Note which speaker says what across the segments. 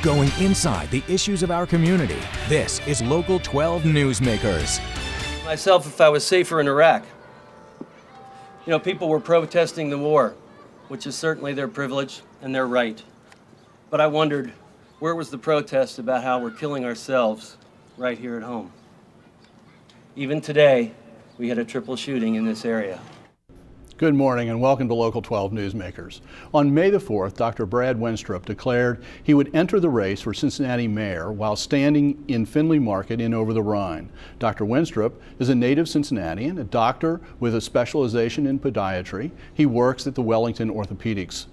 Speaker 1: going inside the issues of our community. This is Local 12 Newsmakers.
Speaker 2: Myself, if I was safer in Iraq. You know, people were protesting the war, which is certainly their privilege and their right. But I wondered, where was the protest about how we're killing ourselves right here at home? Even today, we had a triple shooting in this area.
Speaker 3: Good morning and welcome to Local 12 Newsmakers. On May the 4th, Dr. Brad Wenstrup declared he would enter the race for Cincinnati mayor while standing in Findlay Market in Over the Rhine. Dr. Wenstrup is a native Cincinnatian, a doctor with a specialization in podiatry. He works at the Wellington Orthopedics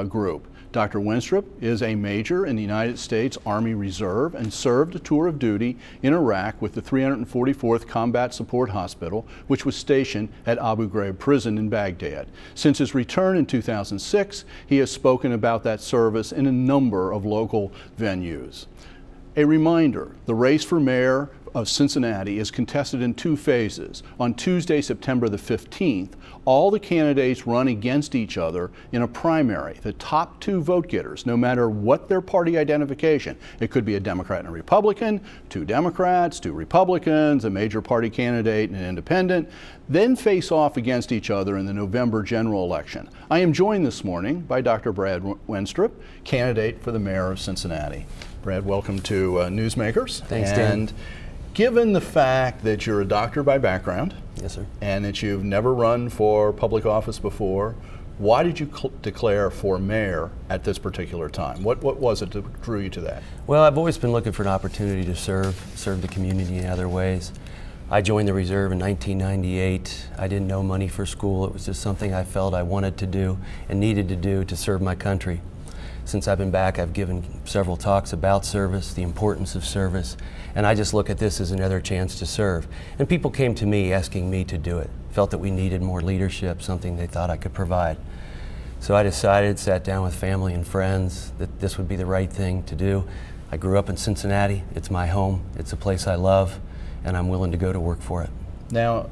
Speaker 3: group. Dr. Wenstrup is a major in the United States Army Reserve and served a tour of duty in Iraq with the 344th Combat Support Hospital, which was stationed at Abu Ghraib prison in Baghdad. Since his return in 2006, he has spoken about that service in a number of local venues. A reminder, the race for mayor of Cincinnati is contested in two phases. On Tuesday, September the 15th, all the candidates run against each other in a primary. The top two vote getters, no matter what their party identification, it could be a Democrat and a Republican, two Democrats, two Republicans, a major party candidate and an independent, then face off against each other in the November general election. I am joined this morning by Dr. Brad Wenstrup, candidate for the mayor of Cincinnati. Brad, welcome to Newsmakers.
Speaker 2: Thanks, Dan.
Speaker 3: And given the fact that you're a doctor by background,
Speaker 2: yes, sir,
Speaker 3: and that you've never run for public office before, why did you declare for mayor at this particular time? What was it that drew you to that?
Speaker 4: Well, I've always been looking for an opportunity to serve the community in other ways. I joined the Reserve in 1998. I didn't know money for school. It was just something I felt I wanted to do and needed to do to serve my country. Since I've been back, I've given several talks about service, the importance of service, and I just look at this as another chance to serve. And people came to me asking me to do it, felt that we needed more leadership, something they thought I could provide. So I decided, sat down with family and friends, that this would be the right thing to do. I grew up in Cincinnati. It's my home. It's a place I love, and I'm willing to go to work for it.
Speaker 3: Now,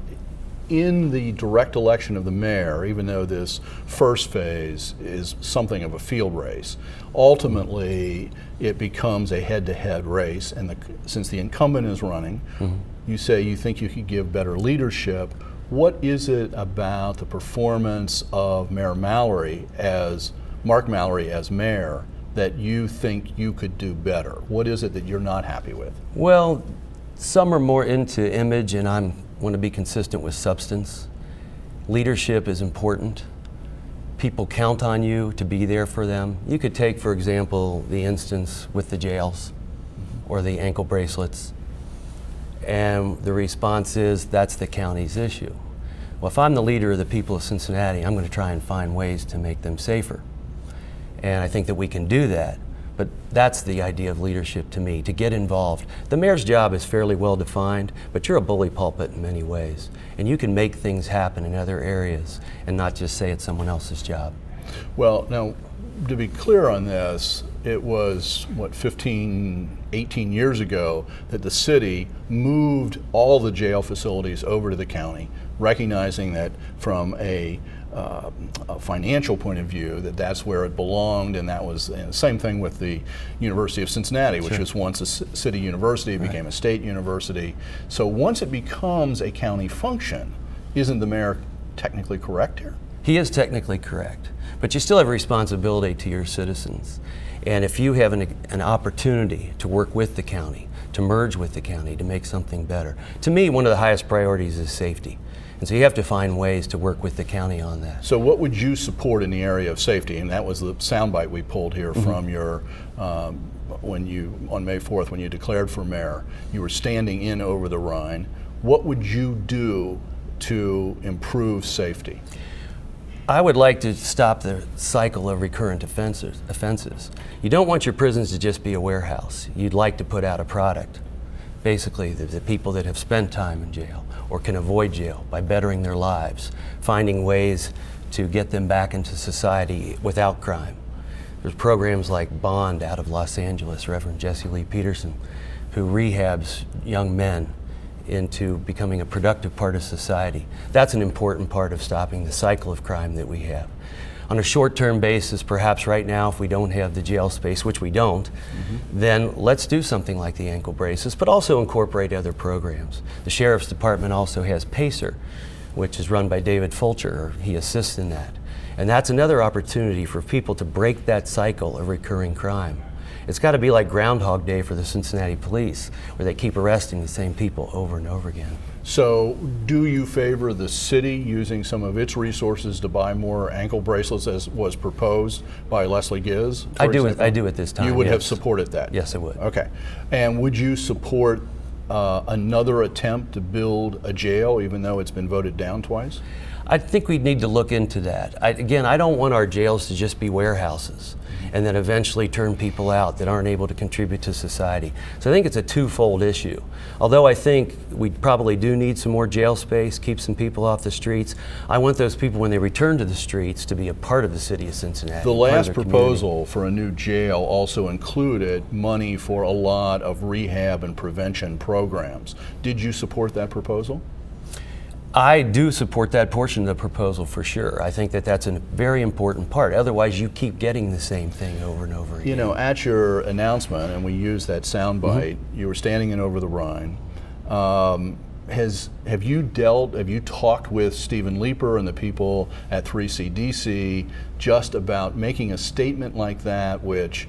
Speaker 3: in the direct election of the mayor, even though this first phase is something of a field race, ultimately it becomes a head-to-head race, and since the incumbent is running, you say you think you could give better leadership. What is it about the performance of Mark Mallory as mayor that you think you could do better? What is it that you're not happy with?
Speaker 4: Well, some are more into image, and I want to be consistent with substance. Leadership is important. People count on you to be there for them. You could take, for example, the instance with the jails or the ankle bracelets, and the response is, that's the county's issue. Well, if I'm the leader of the people of Cincinnati, I'm going to try and find ways to make them safer. And I think that we can do that. But that's the idea of leadership to me, to get involved. The mayor's job is fairly well defined, but you're a bully pulpit in many ways. And you can make things happen in other areas and not just say it's someone else's job.
Speaker 3: Well, now, to be clear on this, it was, 18 years ago that the city moved all the jail facilities over to the county, recognizing that from a financial point of view, that's where it belonged, and that was the same thing with the University of Cincinnati, which was once a city university, it became a state university. So once it becomes a county function, isn't the mayor technically correct here?
Speaker 4: He is technically correct, but you still have a responsibility to your citizens. And if you have an opportunity to work with the county, to merge with the county, to make something better, to me, one of the highest priorities is safety. And so you have to find ways to work with the county on that.
Speaker 3: So what would you support in the area of safety? And that was the soundbite we pulled here from your, on May 4th, when you declared for mayor, you were standing in Over the Rhine. What would you do to improve safety?
Speaker 4: I would like to stop the cycle of recurrent offenses. You don't want your prisons to just be a warehouse. You'd like to put out a product. Basically, the people that have spent time in jail or can avoid jail by bettering their lives, finding ways to get them back into society without crime. There's programs like Bond out of Los Angeles, Reverend Jesse Lee Peterson, who rehabs young men into becoming a productive part of society. That's an important part of stopping the cycle of crime that we have. On a short-term basis, perhaps right now, if we don't have the jail space, which we don't, then let's do something like the ankle braces, but also incorporate other programs. The Sheriff's Department also has PACER, which is run by David Fulcher, or he assists in that. And that's another opportunity for people to break that cycle of recurring crime. It's got to be like Groundhog Day for the Cincinnati police, where they keep arresting the same people over and over again.
Speaker 3: So do you favor the city using some of its resources to buy more ankle bracelets as was proposed by Leslie Giz?
Speaker 4: I do at this time.
Speaker 3: You would
Speaker 4: yes.
Speaker 3: have supported that?
Speaker 4: Yes, I would.
Speaker 3: Okay. And would you support another attempt to build a jail, even though it's been voted down twice?
Speaker 4: I think we need to look into that. Again, I don't want our jails to just be warehouses and then eventually turn people out that aren't able to contribute to society. So I think it's a twofold issue. Although I think we probably do need some more jail space, keep some people off the streets, I want those people, when they return to the streets, to be a part of the city of Cincinnati.
Speaker 3: The last proposal for a new jail also included money for a lot of rehab and prevention programs. Did you support that proposal?
Speaker 4: I do support that portion of the proposal for sure. I think that that's a very important part. Otherwise, you keep getting the same thing over and over again.
Speaker 3: You know, at your announcement, and we used that soundbite, you were standing in Over the Rhine. Have you talked with Stephen Leeper and the people at 3CDC just about making a statement like that, which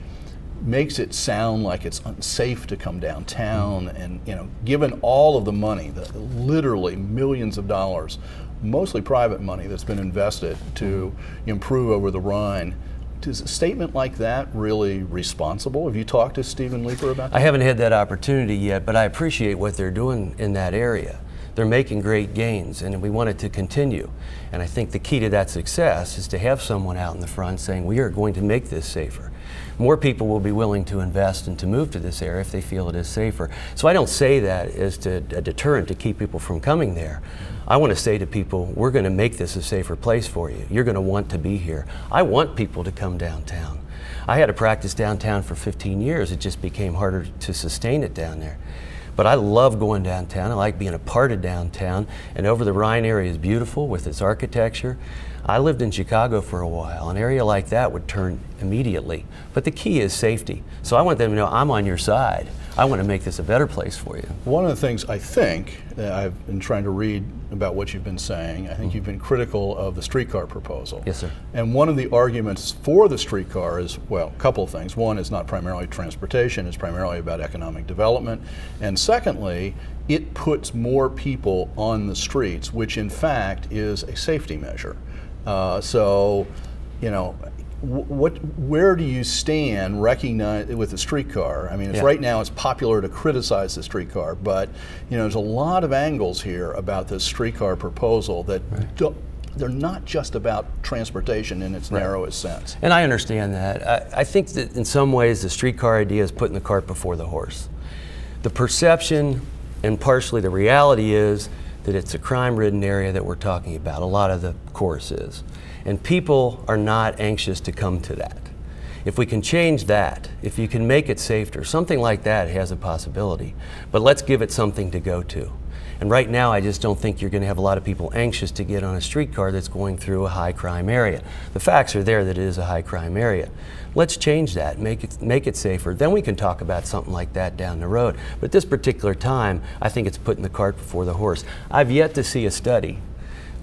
Speaker 3: makes it sound like it's unsafe to come downtown, and given all of the money, literally millions of dollars, mostly private money that's been invested to improve Over the Rhine, is a statement like that really responsible? Have you talked to Stephen Leeper about that?
Speaker 4: I haven't had that opportunity yet, but I appreciate what they're doing in that area. They're making great gains, and we want it to continue. And I think the key to that success is to have someone out in the front saying, we are going to make this safer. More people will be willing to invest and to move to this area if they feel it is safer. So I don't say that as a deterrent to keep people from coming there. I want to say to people, we're going to make this a safer place for you. You're going to want to be here. I want people to come downtown. I had to practice downtown for 15 years. It just became harder to sustain it down there. But I love going downtown. I like being a part of downtown. And Over the Rhine area is beautiful with its architecture. I lived in Chicago for a while. An area like that would turn immediately. But the key is safety. So I want them to know I'm on your side. I want to make this a better place for you.
Speaker 3: One of the things I think, I've been trying to read about what you've been saying, I think you've been critical of the streetcar proposal.
Speaker 4: Yes, sir.
Speaker 3: And one of the arguments for the streetcar is, well, a couple of things. One is not primarily transportation, it's primarily about economic development. And secondly, it puts more people on the streets, which in fact is a safety measure. Where do you stand with the streetcar? I mean, right now it's popular to criticize the streetcar, but there's a lot of angles here about this streetcar proposal that they're not just about transportation in its narrowest sense.
Speaker 4: And I understand that. I think that in some ways the streetcar idea is putting the cart before the horse. The perception and partially the reality is that it's a crime-ridden area that we're talking about. A lot of the course is. And people are not anxious to come to that. If we can change that, if you can make it safer, something like that has a possibility. But let's give it something to go to. And right now, I just don't think you're going to have a lot of people anxious to get on a streetcar that's going through a high crime area. The facts are there that it is a high crime area. Let's change that, make it safer. Then we can talk about something like that down the road. But at this particular time, I think it's putting the cart before the horse. I've yet to see a study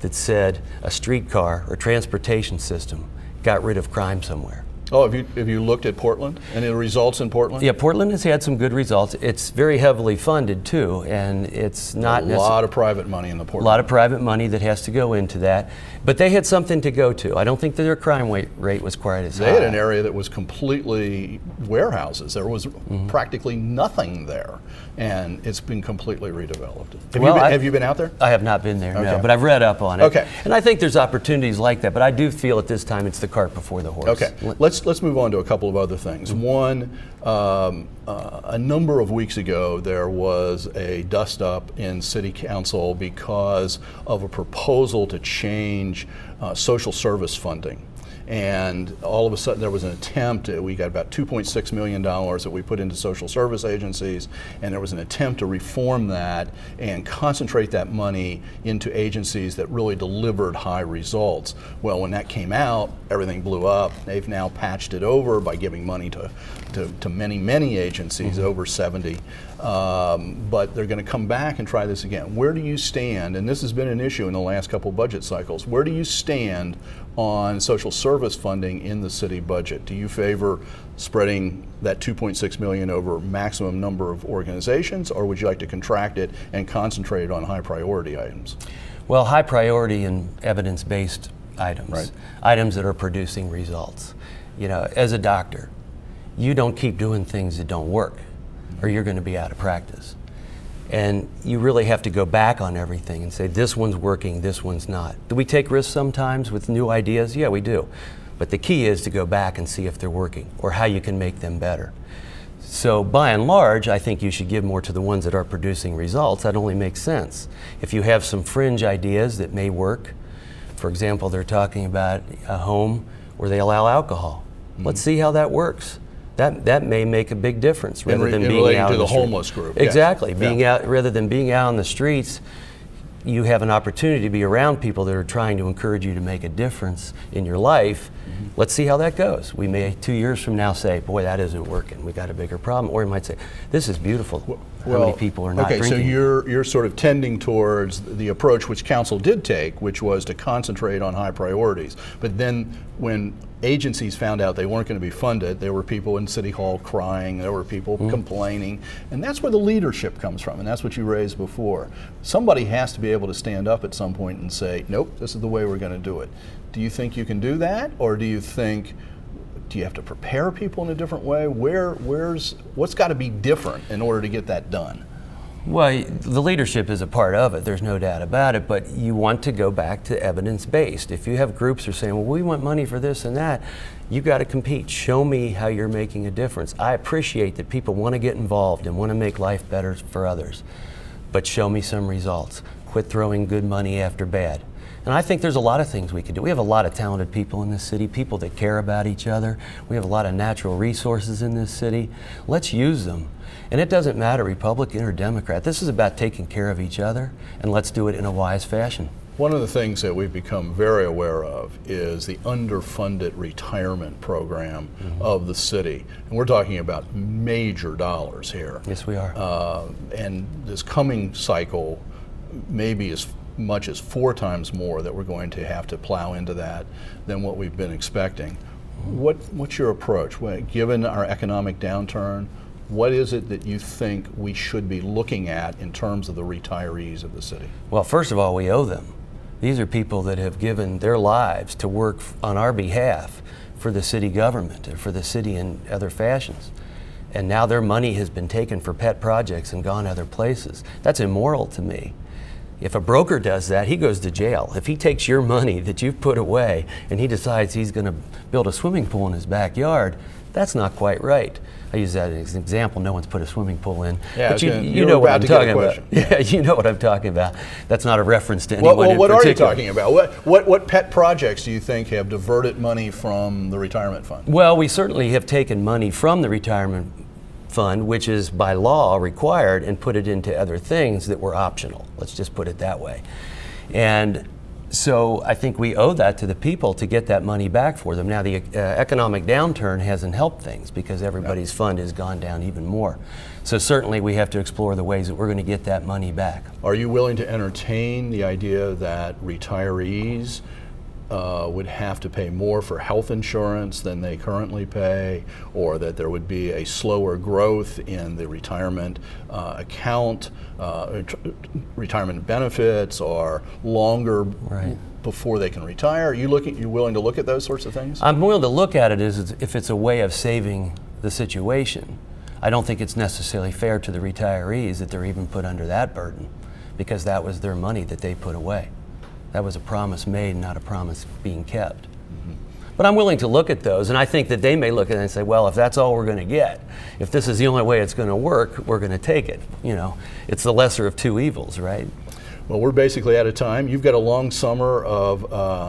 Speaker 4: that said a streetcar or transportation system got rid of crime somewhere.
Speaker 3: Oh, have you looked at Portland and the results in Portland?
Speaker 4: Yeah, Portland has had some good results. It's very heavily funded too, and it's not
Speaker 3: a lot of private money in the Portland.
Speaker 4: A lot of private money that has to go into that, but they had something to go to. I don't think that their crime rate was quite as high.
Speaker 3: They had an area that was completely warehouses. There was practically nothing there, and it's been completely redeveloped. Have you been out there?
Speaker 4: I have not been there, no, but I've read up on it.
Speaker 3: Okay.
Speaker 4: And I think there's opportunities like that, but I do feel at this time it's the cart before the horse.
Speaker 3: Okay. Let's move on to a couple of other things. One, a number of weeks ago, there was a dust-up in City Council because of a proposal to change social service funding. and all of a sudden there was an attempt, we got about $2.6 million that we put into social service agencies, and there was an attempt to reform that and concentrate that money into agencies that really delivered high results. Well, when that came out, everything blew up. They've now patched it over by giving money to many agencies, over 70. But they're going to come back and try this again. Where do you stand, and this has been an issue in the last couple budget cycles, where do you stand on social service funding in the city budget? Do you favor spreading that $2.6 million over maximum number of organizations, or would you like to contract it and concentrate it on high priority items?
Speaker 4: Well, high priority and evidence-based items,
Speaker 3: Right.
Speaker 4: items that are producing results. You know, as a doctor, you don't keep doing things that don't work, or you're going to be out of practice. And you really have to go back on everything and say, this one's working, this one's not. Do we take risks sometimes with new ideas? Yeah, we do. But the key is to go back and see if they're working or how you can make them better. So by and large, I think you should give more to the ones that are producing results. That only makes sense. If you have some fringe ideas that may work, for example, they're talking about a home where they allow alcohol. Let's see how that works. That may make a big difference rather than being out
Speaker 3: to
Speaker 4: in
Speaker 3: the
Speaker 4: street.
Speaker 3: homeless group.
Speaker 4: Exactly.
Speaker 3: Yes.
Speaker 4: Being out rather than being out on the streets, you have an opportunity to be around people that are trying to encourage you to make a difference in your life. Let's see how that goes. We may 2 years from now say, boy, that isn't working. We got a bigger problem. Or we might say, this is beautiful. How many people are not drinking?
Speaker 3: Okay, so you're sort of tending towards the approach which council did take, which was to concentrate on high priorities. But then when agencies found out they weren't going to be funded, there were people in City Hall crying, there were people complaining, and that's where the leadership comes from, and that's what you raised before. Somebody has to be able to stand up at some point and say, nope, this is the way we're going to do it. Do you think you can do that, or do you have to prepare people in a different way? What's got to be different in order to get that done?
Speaker 4: Well, the leadership is a part of it, there's no doubt about it, but you want to go back to evidence-based. If you have groups who are saying, well, we want money for this and that, you've got to compete. Show me how you're making a difference. I appreciate that people want to get involved and want to make life better for others, but show me some results. Quit throwing good money after bad. And I think there's a lot of things we could do. We have a lot of talented people in this city, people that care about each other. We have a lot of natural resources in this city. Let's use them. And it doesn't matter Republican or Democrat. This is about taking care of each other, and let's do it in a wise fashion.
Speaker 3: One of the things that we've become very aware of is the underfunded retirement program of the city. And we're talking about major dollars here.
Speaker 4: Yes, we are.
Speaker 3: And this coming cycle, maybe as much as 4 times more that we're going to have to plow into that than what we've been expecting. What's your approach? Given our economic downturn, what is it that you think we should be looking at in terms of the retirees of the city?
Speaker 4: Well, first of all, we owe them. These are people that have given their lives to work on our behalf for the city government and for the city in other fashions. And now their money has been taken for pet projects and gone other places. That's immoral to me. If a broker does that, he goes to jail. If he takes your money that you've put away and he decides he's going to build a swimming pool in his backyard, that's not quite right. I use that as an example. No one's put a swimming pool in.
Speaker 3: Yeah,
Speaker 4: but you know what I'm talking about. Yeah, you know what I'm talking about. That's not a reference to anyone in
Speaker 3: what
Speaker 4: particular.
Speaker 3: Are you talking about? What pet projects do you think have diverted money from the retirement fund?
Speaker 4: Well, we certainly have taken money from the retirement fund, which is by law required, and put it into other things that were optional. Let's just put it that way. And so I think we owe that to the people to get that money back for them. Now the economic downturn hasn't helped things because everybody's fund has gone down even more. So certainly we have to explore the ways that we're going to get that money back.
Speaker 3: Are you willing to entertain the idea that retirees would have to pay more for health insurance than they currently pay, or that there would be a slower growth in the retirement account, retirement benefits, or longer before they can retire? Are you willing to look at those sorts of things?
Speaker 4: I'm willing to look at it as if it's a way of saving the situation. I don't think it's necessarily fair to the retirees that they're even put under that burden, because that was their money that they put away. That was a promise made, not a promise being kept. But I'm willing to look at those, and I think that they may look at it and say, well, if that's all we're going to get, if this is the only way it's going to work, we're going to take it. You know, it's the lesser of two evils, right?
Speaker 3: Well, we're basically out of time. You've got a long summer of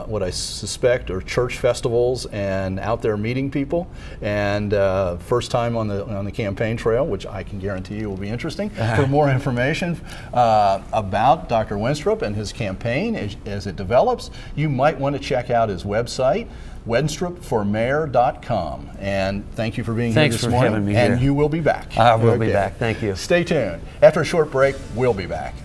Speaker 3: what I suspect are church festivals and out there meeting people, and first time on the campaign trail, which I can guarantee you will be interesting. For more information about Dr. Wenstrup and his campaign as it develops, you might want to check out his website, wenstrupformayor.com. And thank you for being here this morning.
Speaker 4: Thanks for having me here.
Speaker 3: And you will be back.
Speaker 4: I will be back. Thank you.
Speaker 3: Stay tuned. After a short break, we'll be back.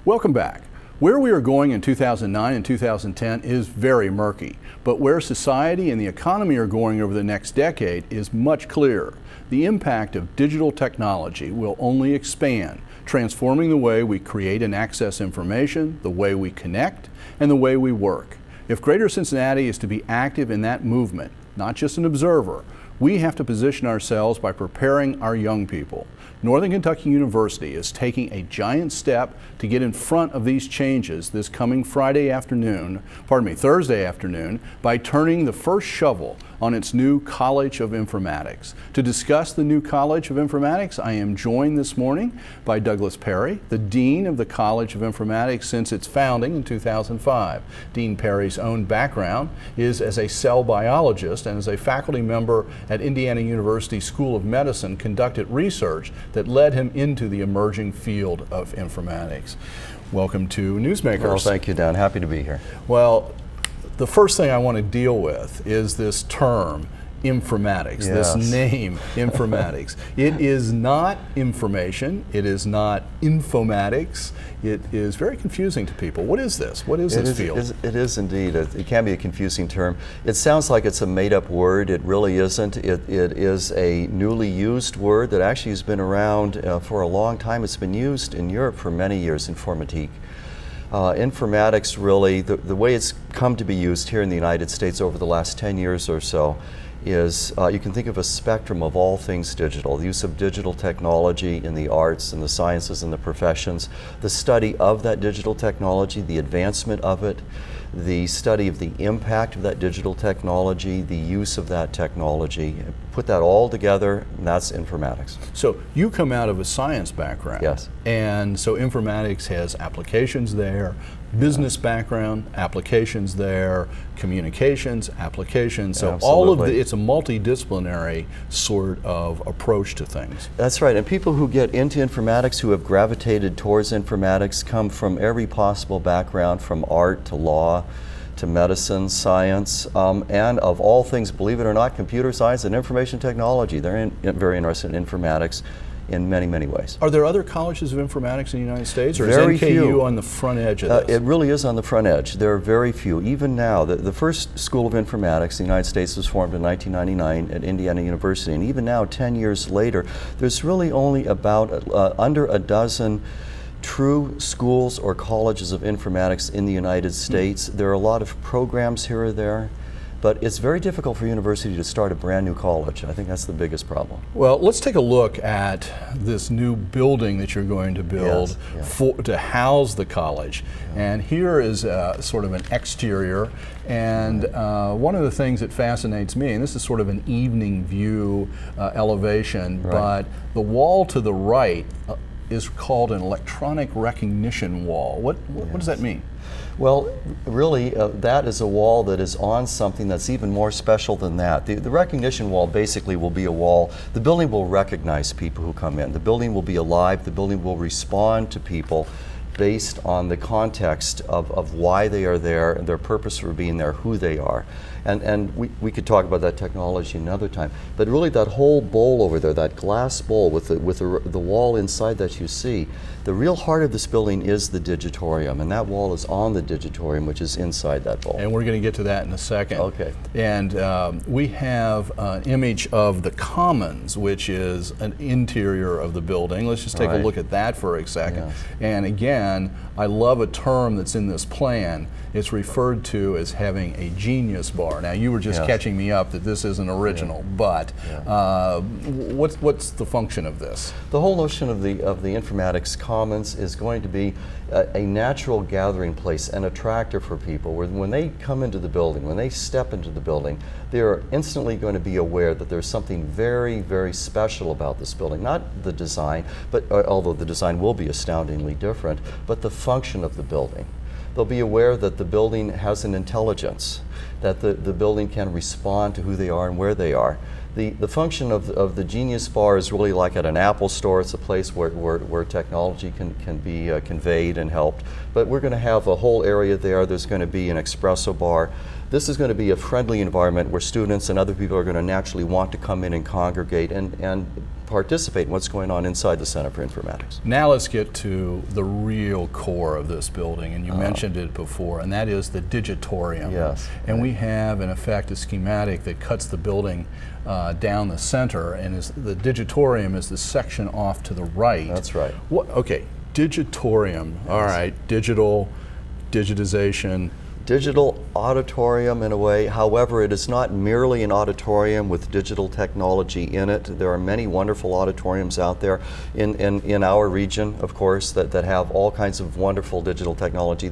Speaker 3: Welcome back. Where we are going in 2009 and 2010 is very murky, but where society and the economy are going over the next decade is much clearer. The impact of digital technology will only expand, transforming the way we create and access information, the way we connect, and the way we work. If Greater Cincinnati is to be active in that movement, not just an observer, we have to position ourselves by preparing our young people. Northern Kentucky University is taking a giant step to get in front of these changes this coming Thursday afternoon, by turning the first shovel on its new College of Informatics. To discuss the new College of Informatics, I am joined this morning by Douglas Perry, the Dean of the College of Informatics since its founding in 2005. Dean Perry's own background is as a cell biologist and as a faculty member at Indiana University School of Medicine conducted research that led him into the emerging field of informatics. Welcome to Newsmakers.
Speaker 5: Well, thank you, Dan. Happy to be here.
Speaker 3: Well, the first thing I want to deal with is this term, informatics,
Speaker 5: Yes.
Speaker 3: this name, informatics. It is not information, it is not informatics, it is very confusing to people. What is this? What is this field?
Speaker 5: It is indeed. It can be a confusing term. It sounds like it's a made-up word. It really isn't. It is a newly used word that actually has been around for a long time. It's been used in Europe for many years, Informatique. Informatics really, the way it's come to be used here in the United States over the last 10 years or so is you can think of a spectrum of all things digital, the use of digital technology in the arts and the sciences and the professions, the study of that digital technology, the advancement of it, the study of the impact of that digital technology, the use of that technology. Put that all together, and that's informatics.
Speaker 3: So you come out of a science background.
Speaker 5: Yes.
Speaker 3: And so informatics has applications there, business background, applications there, communications, applications. So all of it's a multidisciplinary sort of approach to things.
Speaker 5: That's right, and people who get into informatics, who have gravitated towards informatics, come from every possible background, from art to law to medicine, science, and of all things, believe it or not, computer science and information technology. They're very interested in informatics in many, many ways.
Speaker 3: Are there other colleges of informatics in the United States, or
Speaker 5: Very
Speaker 3: is NKU
Speaker 5: few.
Speaker 3: on the front edge of this?
Speaker 5: It really is on the front edge. There are very few. Even now, the first School of Informatics in the United States was formed in 1999 at Indiana University, and even now, 10 years later, there's really only about under a dozen true schools or colleges of informatics in the United States. There are a lot of programs here or there, but it's very difficult for a university to start a brand new college. I think that's the biggest problem.
Speaker 3: Well, let's take a look at this new building that you're going to build to house the college. And here is sort of an exterior. And one of the things that fascinates me, and this is sort of an evening view elevation, but the wall to the right is called an electronic recognition wall. What does that mean?
Speaker 5: Well, really, that is a wall that is on something that's even more special than that. The recognition wall basically will be a wall. The building will recognize people who come in. The building will be alive. The building will respond to people based on the context of why they are there and their purpose for being there, who they are. And we could talk about that technology another time. But really that whole bowl over there, that glass bowl with the wall inside that you see, the real heart of this building is the digitorium, and that wall is on the digitorium, which is inside that bowl.
Speaker 3: And we're going to get to that in a second.
Speaker 5: Okay.
Speaker 3: And we have an image of the Commons, which is an interior of the building. Let's just take a look at that for a second.
Speaker 5: Yes.
Speaker 3: And again, and I love a term that's in this plan. It's referred to as having a genius bar. Now, you were just catching me up that this isn't original, but what's the function of this?
Speaker 5: The whole notion of the Informatics Commons is going to be a natural gathering place, an attractor for people, where when they come into the building, when they step into the building, they're instantly going to be aware that there's something very, very special about this building. Not the design, but although the design will be astoundingly different, but the function of the building. They'll be aware that the building has an intelligence, that the building can respond to who they are and where they are. The function of the Genius Bar is really like at an Apple store. It's a place where technology can be conveyed and helped. But we're going to have a whole area there. There's going to be an espresso bar. This is going to be a friendly environment where students and other people are going to naturally want to come in and congregate and participate in what's going on inside the Center for Informatics.
Speaker 3: Now let's get to the real core of this building, and you mentioned it before, and that is the digitorium.
Speaker 5: Yes.
Speaker 3: And we have, in effect, a schematic that cuts the building down the center, and the digitorium is the section off to the right.
Speaker 5: That's right.
Speaker 3: Okay, digitorium, all right, digital, digitization.
Speaker 5: Digital auditorium in a way. However, it is not merely an auditorium with digital technology in it. There are many wonderful auditoriums out there in our region, of course, that have all kinds of wonderful digital technology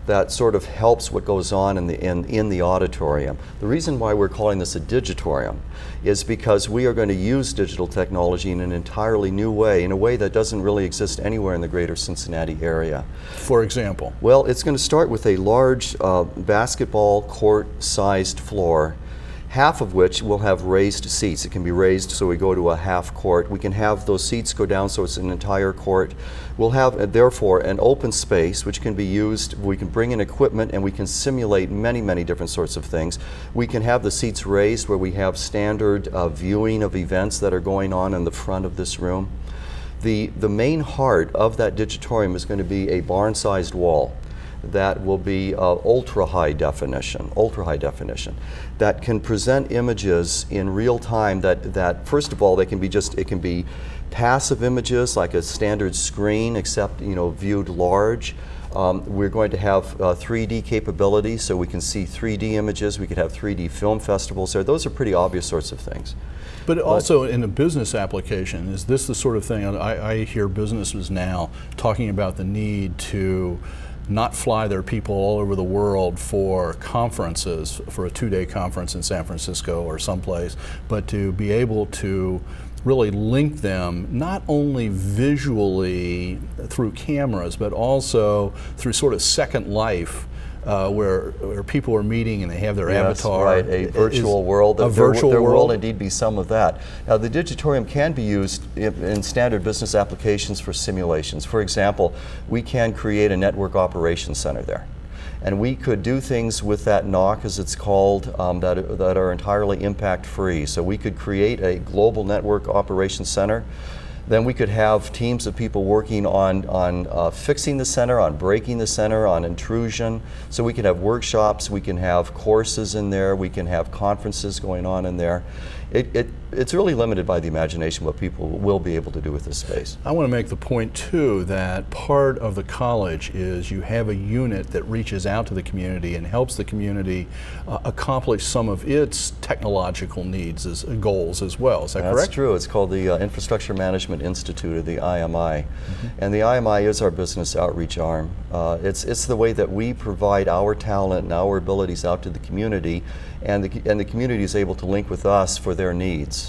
Speaker 5: that sort of helps what goes on in the auditorium. The reason why we're calling this a digitorium is because we are going to use digital technology in an entirely new way, in a way that doesn't really exist anywhere in the greater Cincinnati area.
Speaker 3: For example?
Speaker 5: Well, it's going to start with a large basketball court-sized floor, half of which will have raised seats. It can be raised so we go to a half court. We can have those seats go down so it's an entire court. We'll have, therefore, an open space which can be used. We can bring in equipment and we can simulate many, many different sorts of things. We can have the seats raised where we have standard viewing of events that are going on in the front of this room. The main heart of that digitorium is going to be a barn-sized wall that will be ultra high definition, that can present images in real time that first of all, it can be passive images like a standard screen, except viewed large. We're going to have 3D capabilities, so we can see 3D images. We could have 3D film festivals there. Those are pretty obvious sorts of things.
Speaker 3: But also in a business application, is this the sort of thing, I hear businesses now talking about the need to not fly their people all over the world for conferences, for a 2-day conference in San Francisco or someplace, but to be able to really link them not only visually through cameras, but also through sort of Second Life, where people are meeting and they have their avatar.
Speaker 5: Right, a virtual world.
Speaker 3: A virtual
Speaker 5: world. There will
Speaker 3: world.
Speaker 5: indeed be some of that. Now, the digitorium can be used in standard business applications for simulations. For example, we can create a network operations center there. And we could do things with that NOC, as it's called, that are entirely impact-free. So we could create a global network operations center. Then we could have teams of people working on fixing the center, on breaking the center, on intrusion. So we can have workshops, we can have courses in there, we can have conferences going on in there. It's really limited by the imagination what people will be able to do with this space.
Speaker 3: I want to make the point too that part of the college is you have a unit that reaches out to the community and helps the community accomplish some of its technological needs, goals as well. Is that correct?
Speaker 5: That's true. It's called the Infrastructure Management Institute, or the IMI. And the IMI is our business outreach arm. It's the way that we provide our talent and our abilities out to the community, and the community is able to link with us for their needs.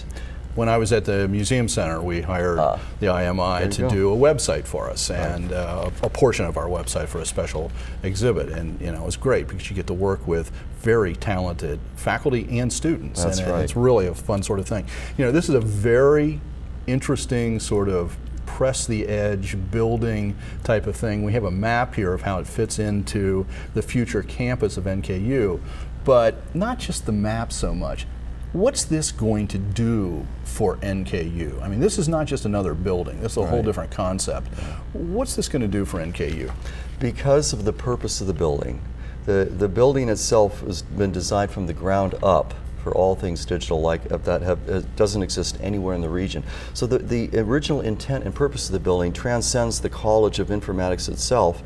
Speaker 3: When I was at the Museum Center, we hired the IMI to do a website for us, and a portion of our website for a special exhibit. And it was great because you get to work with very talented faculty and students.
Speaker 5: That's right.
Speaker 3: It's really a fun sort of thing. This is a very interesting sort of press the edge building type of thing. We have a map here of how it fits into the future campus of NKU, but not just the map so much. What's this going to do for NKU? I mean, this is not just another building. This is a whole different concept. What's this going to do for NKU?
Speaker 5: Because of the purpose of the building. The building itself has been designed from the ground up for all things digital like that doesn't exist anywhere in the region. So the original intent and purpose of the building transcends the College of Informatics itself.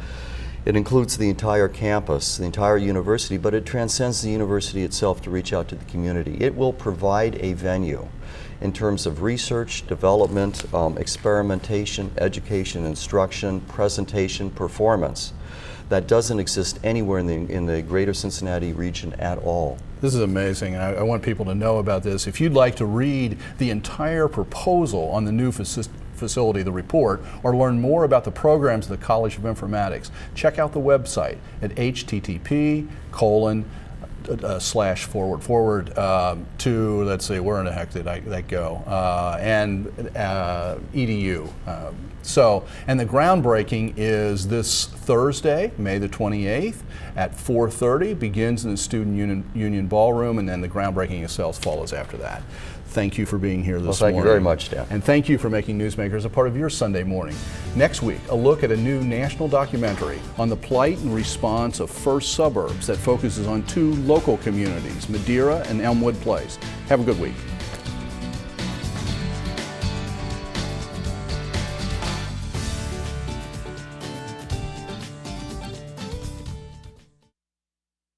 Speaker 5: It includes the entire campus, the entire university, but it transcends the university itself to reach out to the community. It will provide a venue in terms of research, development, experimentation, education, instruction, presentation, performance that doesn't exist anywhere in the greater Cincinnati region at all.
Speaker 3: This is amazing. I want people to know about this. If you'd like to read the entire proposal on the new facility, the report, or learn more about the programs of the College of Informatics, check out the website at http:// to, let's see, where in the heck did that go? And edu. And the groundbreaking is this Thursday, May the 28th at 4:30, begins in the Student Union Ballroom, and then the groundbreaking itself follows after that. Thank you for being here this morning.
Speaker 5: Well, thank you very much, Dan.
Speaker 3: And thank you for making Newsmakers a part of your Sunday morning. Next week, a look at a new national documentary on the plight and response of first suburbs that focuses on two local communities, Madeira and Elmwood Place. Have a good week.